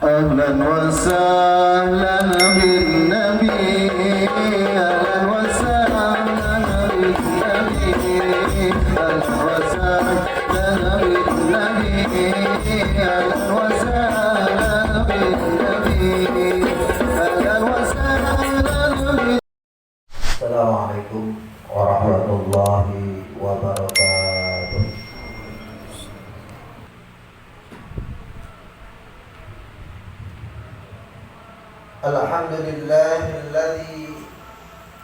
أهلا وسهلا بالنبي أهلا وسهلا بالنبي أهلا وسهلا بالنبي أهلا وسهلا بالنبي أهلا وسهلا بالنبي. السلام عليكم ورحمة الله وبركاته. الحمد لله الذي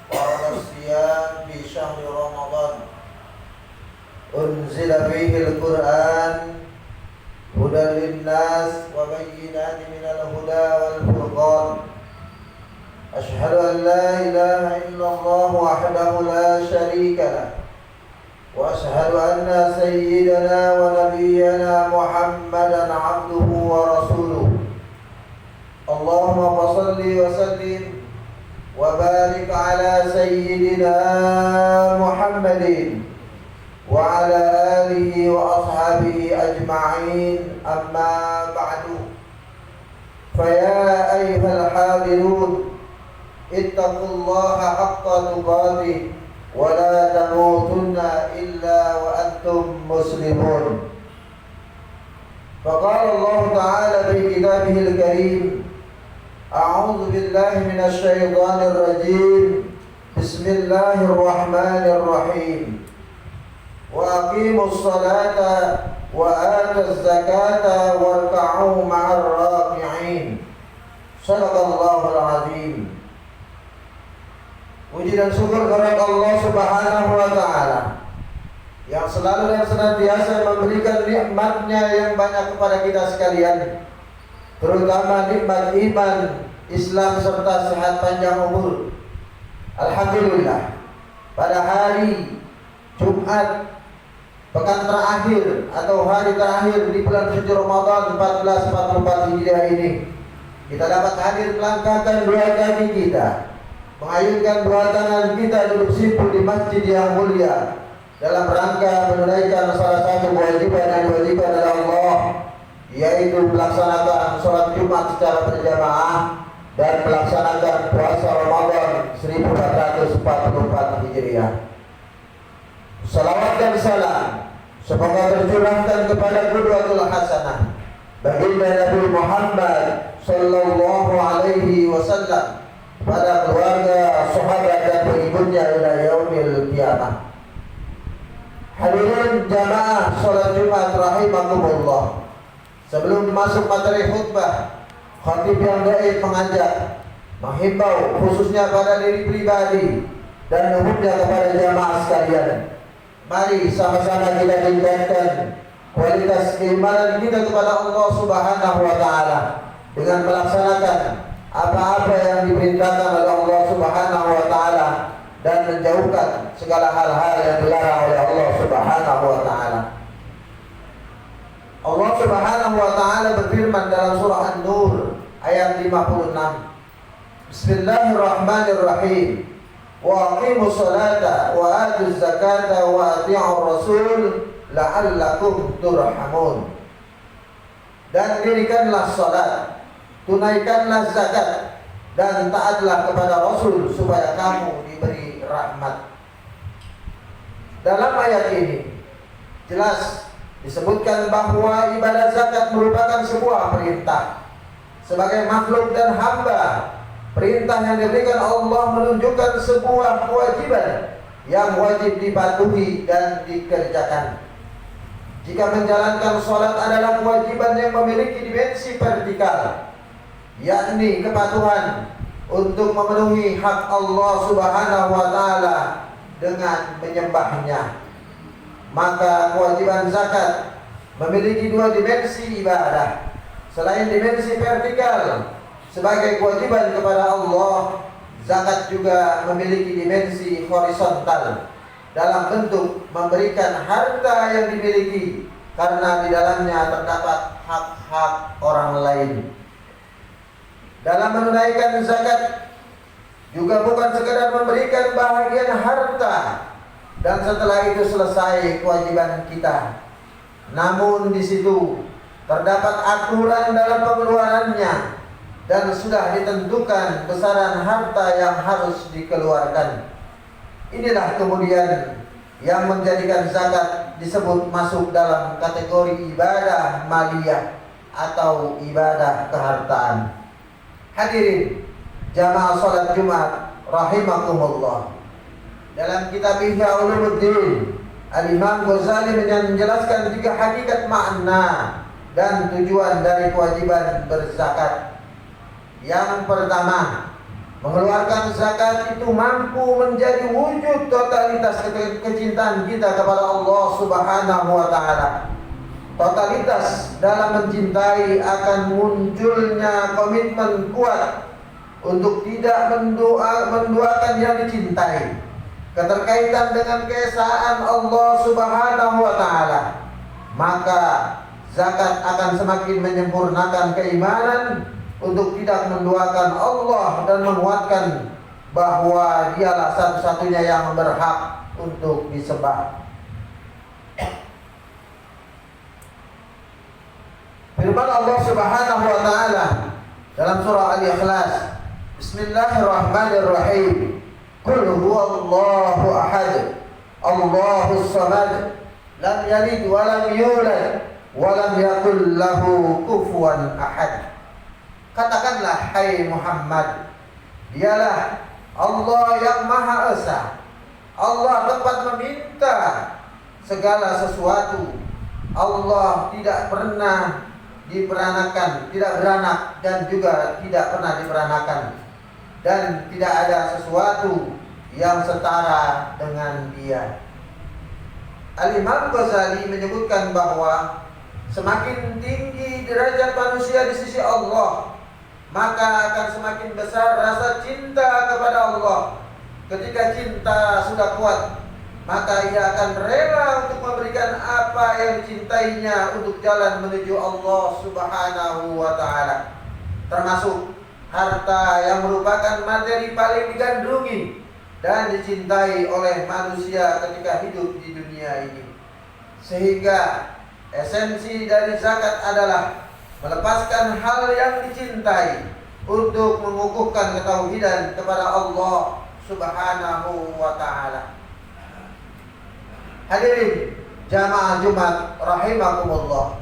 فرض الصيام في شهر رمضان أنزل فيه القرآن هدى للناس وبينات من الهدى والفرقان. أشهد أن لا إله إلا الله وحده لا شريك له وأشهد أن سيدنا ونبينا محمدا عبده ورسوله. اللهم صل وسلم وبارك على سيدنا محمد وعلى آله وأصحابه أجمعين. أما بعد، فيا أيها الحاضرون اتقوا الله حق تقاته ولا تموتن إلا وأنتم مسلمون. فقال الله تعالى في كتابه الكريم: أعوذ بالله من الشيطان الرجيم. بسم الله الرحمن الرحيم. وأقيموا الصلاة وآتوا الزكاة واركعوا مع الراكعين. صدق الله العظيم. Puji dan syukur kepada Allah Subhanahu wa Ta'ala yang selalu dan senantiasa memberikan nikmatnya yang banyak kepada kita sekalian, terutama nikmat iman, Islam serta sehat panjang umur. Alhamdulillah, pada hari Jumat pekan terakhir atau hari terakhir di bulan suci Ramadan 1444 Hijriah ini, kita dapat hadir melangkahkan dua kaki kita, mengayunkan dua tangan kita duduk simpul di masjid yang mulia dalam rangka menunaikan salah satu kewajiban yang diwajibkan oleh Allah, yaitu melaksanakan sholat Jumat secara berjamaah dan melaksanakan puasa Ramadan 1444 Hijriah. Salawat dan salam semoga tercurahkan kepada qudwatul hasanah baginda Nabi Muhammad sallallahu alaihi wasallam, pada keluarga, sahabat dan pengikutnya ila yaumil qiyamah. Hadirin jamaah salat Jumat rahimakumullah. Sebelum masuk materi khutbah, khatib yang baik mengajak, menghimbau khususnya pada diri pribadi dan umumnya kepada jamaah sekalian. Mari sama-sama kita tingkatkan kualitas keimanan kita kepada Allah Subhanahu wa Ta'ala dengan melaksanakan apa-apa yang diperintahkan oleh Allah Subhanahu wa Ta'ala dan menjauhkan segala hal-hal yang dilarang oleh Allah Subhanahu wa Ta'ala. Allah Subhanahu wa Ta'ala berfirman dalam surah An-Nur ayat 56. Bismillahirrahmanirrahim. Wa aqimus salata wa atuz zakata wa ati'ur rasul la'allakum turhamun. Dan dirikanlah salat, tunaikanlah zakat, dan taatlah kepada Rasul supaya kamu diberi rahmat. Dalam ayat ini jelas disebutkan bahwa ibadah zakat merupakan sebuah perintah. Sebagai makhluk dan hamba, perintah yang diberikan Allah menunjukkan sebuah kewajiban yang wajib dipatuhi dan dikerjakan. Jika menjalankan sholat adalah kewajiban yang memiliki dimensi vertikal, yakni kepatuhan untuk memenuhi hak Allah Subhanahu wa Ta'ala dengan menyembahnya, maka kewajiban zakat memiliki dua dimensi ibadah. Selain dimensi vertikal sebagai kewajiban kepada Allah, zakat juga memiliki dimensi horizontal dalam bentuk memberikan harta yang dimiliki, karena di dalamnya terdapat hak-hak orang lain. Dalam menunaikan zakat juga bukan sekedar memberikan bahagian harta dan setelah itu selesai kewajiban kita, namun di situ terdapat aturan dalam pengeluarannya, dan sudah ditentukan besaran harta yang harus dikeluarkan. Inilah kemudian yang menjadikan zakat disebut masuk dalam kategori ibadah maliyah atau ibadah kehartaan. Hadirin jamaah salat Jumat rahimakumullah. Dalam kitab Ihya Ulumuddin, Al-Imam Ghazali menjelaskan 3 hakikat makna dan tujuan dari kewajiban berzakat. Yang pertama, mengeluarkan zakat itu mampu menjadi wujud totalitas kecintaan kita kepada Allah Subhanahu wa taala. Totalitas dalam mencintai akan munculnya komitmen kuat untuk tidak menduakan yang dicintai. Keterkaitan dengan keesaan Allah Subhanahu wa taala, maka zakat akan semakin menyempurnakan keimanan untuk tidak menduakan Allah dan menguatkan bahwa dialah satu-satunya yang berhak untuk disembah. Firman Allah Subhanahu wa taala dalam surah Al-Ikhlas, Bismillahirrahmanirrahim. Qul huwallahu ahad, Allahus samad, lam yalid wa lam yulad wa lam yakul lahu kufuwan ahad. Katakanlah hai Muhammad, dialah Allah yang Maha Esa. Allah tempat meminta segala sesuatu. Allah tidak pernah diperanakan, tidak beranak dan juga tidak pernah diperanakan, dan tidak ada sesuatu yang setara dengan Dia. Al-Imam Ghazali menyebutkan bahwa semakin tinggi derajat manusia di sisi Allah, maka akan semakin besar rasa cinta kepada Allah. Ketika cinta sudah kuat, maka ia akan rela untuk memberikan apa yang dicintainya untuk jalan menuju Allah Subhanahu wa taala, termasuk harta yang merupakan materi paling digandrungi dan dicintai oleh manusia ketika hidup di dunia ini. Sehingga esensi dari zakat adalah melepaskan hal yang dicintai untuk mengukuhkan ketauhidan kepada Allah Subhanahu wa taala. Hadirin jamaah Jumat rahimakumullah.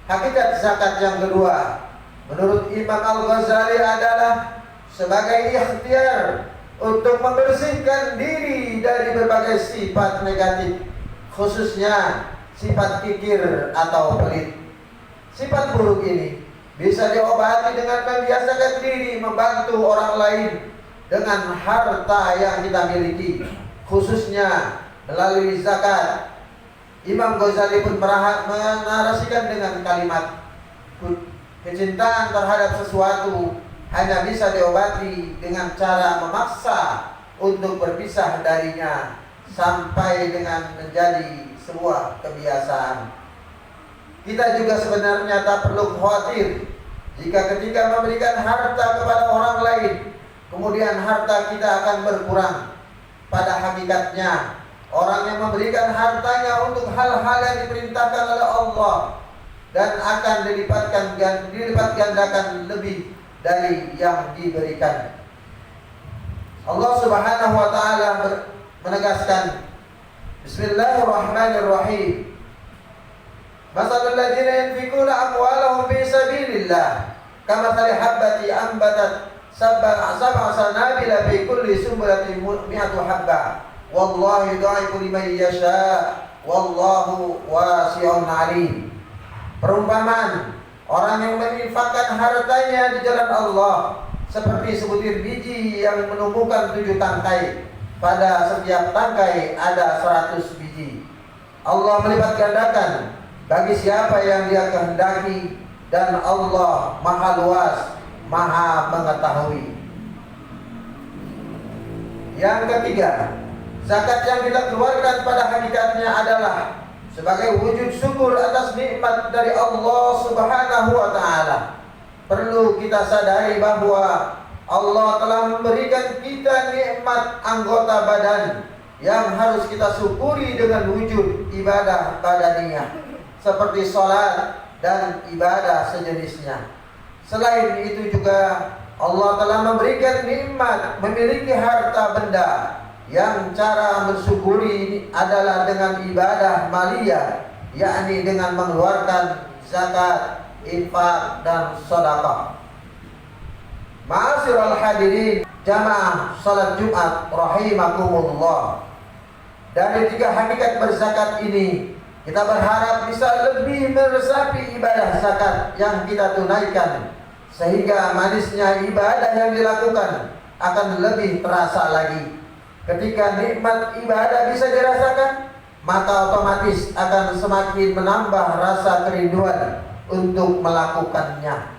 Hakikat zakat yang kedua menurut Imam Al-Ghazali adalah sebagai ikhtiar untuk membersihkan diri dari berbagai sifat negatif, khususnya sifat kikir atau pelit. Sifat buruk ini bisa diobati dengan membiasakan diri membantu orang lain dengan harta yang kita miliki, khususnya melalui zakat. Imam Ghazali pun menarasikan dengan kalimat, kecintaan terhadap sesuatu hanya bisa diobati dengan cara memaksa untuk berpisah darinya sampai dengan menjadi sebuah kebiasaan. Kita juga sebenarnya tak perlu khawatir jika ketika memberikan harta kepada orang lain, kemudian harta kita akan berkurang. Pada hakikatnya, orang yang memberikan hartanya untuk hal-hal yang diperintahkan oleh Allah dan akan dilipat gandakan lebih dari yang diberikan. Allah Subhanahu wa taala menegaskan, Bismillahirrahmanirrahim. Masalul ladzina yunfikuna amwalahum fi sabilillah kamathali habbatin ambatat sab'a sanabila fi kulli sunbulatin mi'atu habbah wallahu yudha'ifu liman yasha wallahu wasi'un 'alim. Perumpamaan orang yang menginfakkan hartanya di jalan Allah seperti sebutir biji yang menumbuhkan 7 tangkai. Pada setiap tangkai ada 100 biji. Allah melipat gandakan bagi siapa yang Dia kehendaki, dan Allah Maha Luas, Maha Mengetahui. Yang ketiga, zakat yang kita keluarkan pada hakikatnya adalah sebagai wujud syukur atas nikmat dari Allah Subhanahu wa taala. Perlu kita sadari bahwa Allah telah memberikan kita nikmat anggota badan yang harus kita syukuri dengan wujud ibadah badaniyah, seperti sholat dan ibadah sejenisnya. Selain itu juga Allah telah memberikan nikmat memiliki harta benda yang cara mensyukuri ini adalah dengan ibadah maliyah, yakni dengan mengeluarkan zakat, infak dan sedekah. Ma'asyiral hadirin jamaah salat Jumat rahimakumullah. Dari tiga hakikat berzakat ini, kita berharap bisa lebih meresapi ibadah zakat yang kita tunaikan, sehingga manisnya ibadah yang dilakukan akan lebih terasa lagi. Ketika nikmat ibadah bisa dirasakan, maka otomatis akan semakin menambah rasa kerinduan untuk melakukannya.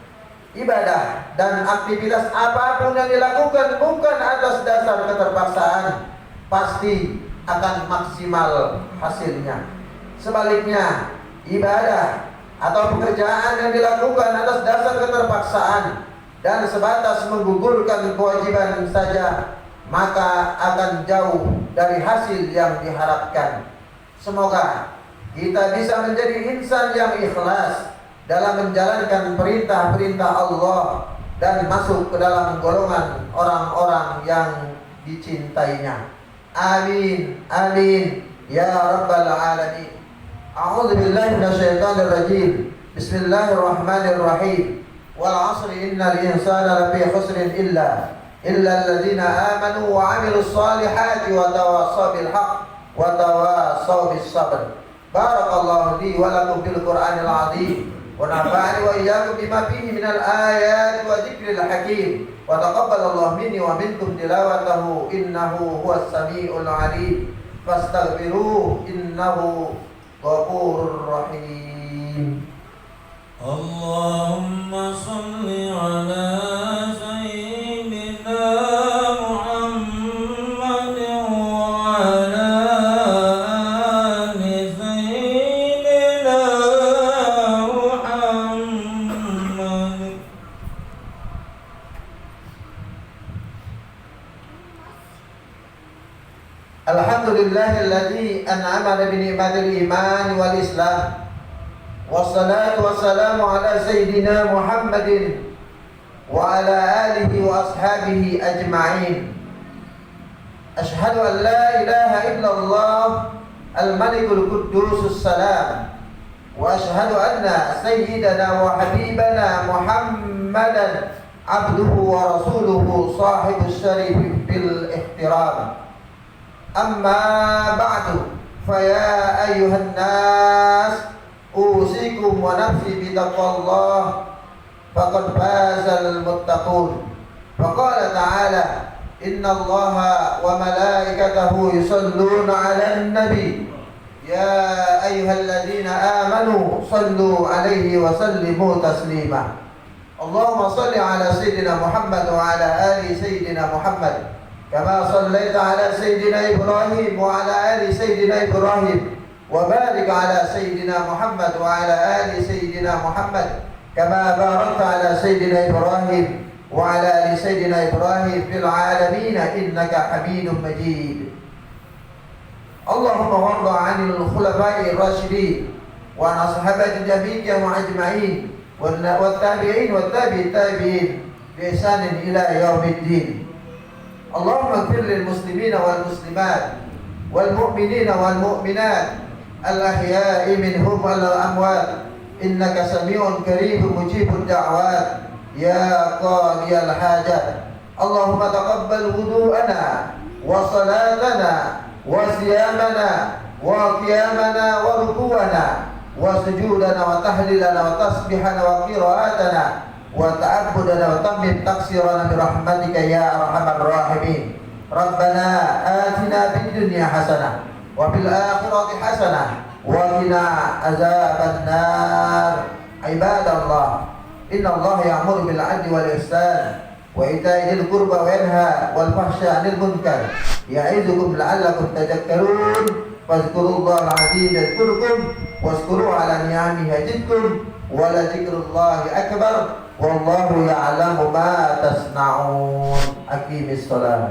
Ibadah dan aktivitas apapun yang dilakukan bukan atas dasar keterpaksaan, pasti akan maksimal hasilnya. Sebaliknya, ibadah atau pekerjaan yang dilakukan atas dasar keterpaksaan dan sebatas menggugurkan kewajiban saja, maka akan jauh dari hasil yang diharapkan. Semoga kita bisa menjadi insan yang ikhlas dalam menjalankan perintah-perintah Allah dan masuk ke dalam golongan orang-orang yang dicintainya. Amin, amin, ya rabbal alamin. A'udzu billahi minasyaitonir rajim. Bismillahirrahmanirrahim. Wal 'asri innal insana lafi khusrin illa alladzina amanu wa 'amilus solihati wa tawassaw bil haqq wa tawassaw bis sabr. Barakallahu li wa lakum bil Qur'anil 'azim. ونفعني وإياكم بما فيه من الآيات وذكر الحكيم وتقبل الله مني ومنكم تلاوته إنه هو السميع العليم فاستغفروه إنه غفور رحيم. اللهم صل على سيدنا محمد وعلى آل سيدنا Alhamdulillahilladzi an'amana bi ni'matil iman wal islam. Wassalatu wassalamu ala sayyidina Muhammadin wa ala alihi wa ashabihi ajma'in. Ashhadu an la ilaha illallah al-malikul quddusus salam wa ashhadu anna sayyidana wa habibana Muhammadan abduhu wa rasuluhu sahibus syarif bil ihtiram. Amma ba'du, faya ayyuhan nas, usikum wa nafsi bitaqwallah, faqad fazal muttaqun. Faqala ta'ala, inna allaha wa malaikatahu yusalluna 'alan nabi, ya ayyuhalladzina amanu sallu 'alaihi wa sallimu taslima. Allahumma salli 'ala sayyidina Muhammad wa 'ala ali sayyidina Muhammad كما صليت على سيدنا إبراهيم وعلى آل سيدنا إبراهيم وبارك على سيدنا محمد وعلى آل سيدنا محمد كما باركت على سيدنا إبراهيم وعلى آل سيدنا إبراهيم في العالمين إنك حميد مجيد. اللهم وارض عن الخلفاء الراشدين وعن أصحابه جميعا أجمعين والتابعين والتابعي التابعين بإحسان إلى يوم الدين. اللهم اغفر للمسلمين والمسلمات والمؤمنين والمؤمنات الأحياء منهم والأموات إنك سميع قريب مجيب الدعوات يا قاضي الحاجات. اللهم تقبل وضوءنا وصلاتنا وصيامنا وقيامنا وركوعنا وسجودنا وتهليلنا وتسبيحنا وقراءتنا وتعبدنا وتمم تقصيرنا برحمتك يا أرحم الراحمين. ربنا آتنا في الدنيا حسنة وفي الآخرة حسنة وقنا عذاب النار. عباد الله، إن الله يأمر بالعدل والإحسان وإيتاء ذي القربى وينهى والفحشاء عن المنكر يعظكم لعلكم تذكرون. فاذكروا الله العظيم يذكركم واشكروه على نعمه يزدكم ولذكر الله أكبر والله يعلم ما تصنعون. أقيم الصلاة.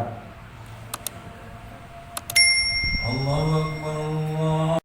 الله أكبر الله